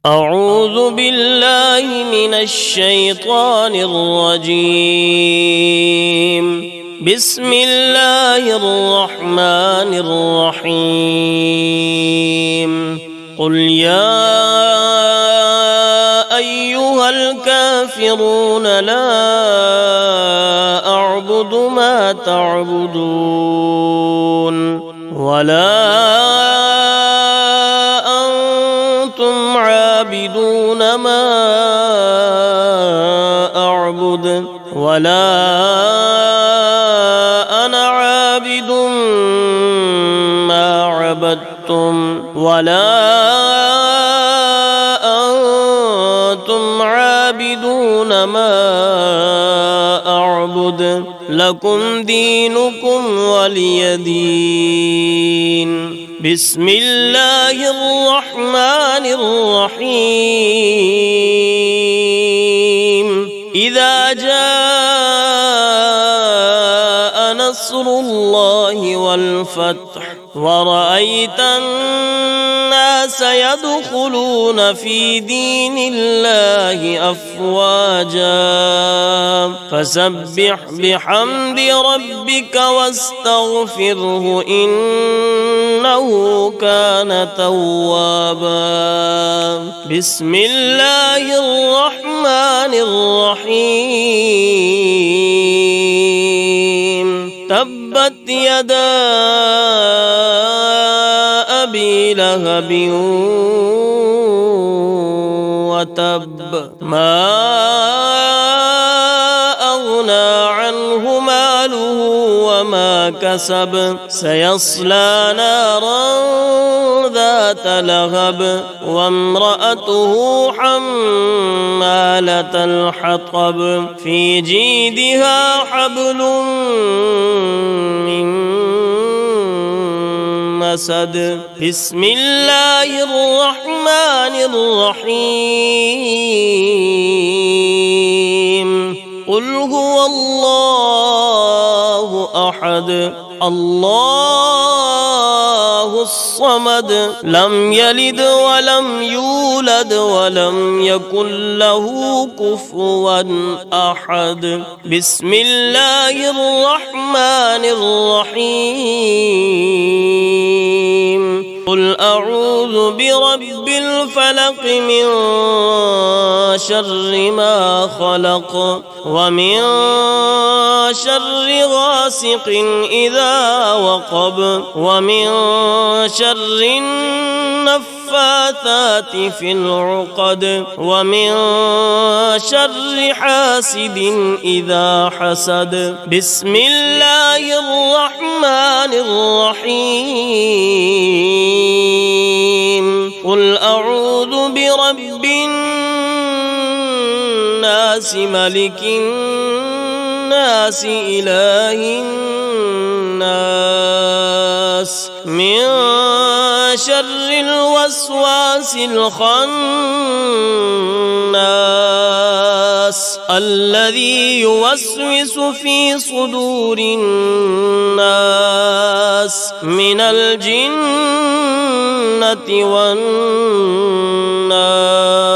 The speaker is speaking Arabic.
أعوذ بالله من الشيطان الرجيم. بسم الله الرحمن الرحيم. قل يا أيها الكافرون لا أعبد ما تعبدون ولا أنتم عابدون ما أعبد ولا أنا عابد ما عبدتم ولا أنتم عابدون ما أعبد لكم دينكم ولي دين. بسم الله الرحمن الرحيم. إذا جاء نصر الله والفتح ورأيت الناس يدخلون في دين الله أفواجا فسبح بحمد ربك واستغفره إنه كان توابا. بسم الله الرحمن الرحيم. تبت يدا أبي لهب وتب ما أغنى عنه ماله وما كسب سيصلى نارا ذات لهب وامرأته حمالة الحطب في جيدها حبل من مسد. بسم الله الرحمن الرحيم. قل هو الله أحد الله الصمد لم يلد ولم يولد ولم يكن له كفوا أحد. بسم الله الرحمن الرحيم. قل أعوذ برب الفلق من شر ما خلق ومن شر غاسق إذا وقب ومن شر النفاثات في العقد ومن شر حاسد إذا حسد. بسم الله الرحمن الرحيم. قل أعوذ برب الناس ملك الناس إله الناس من شر الوسواس الخناس الذي يوسوس في صدور الناس من الجنة والناس.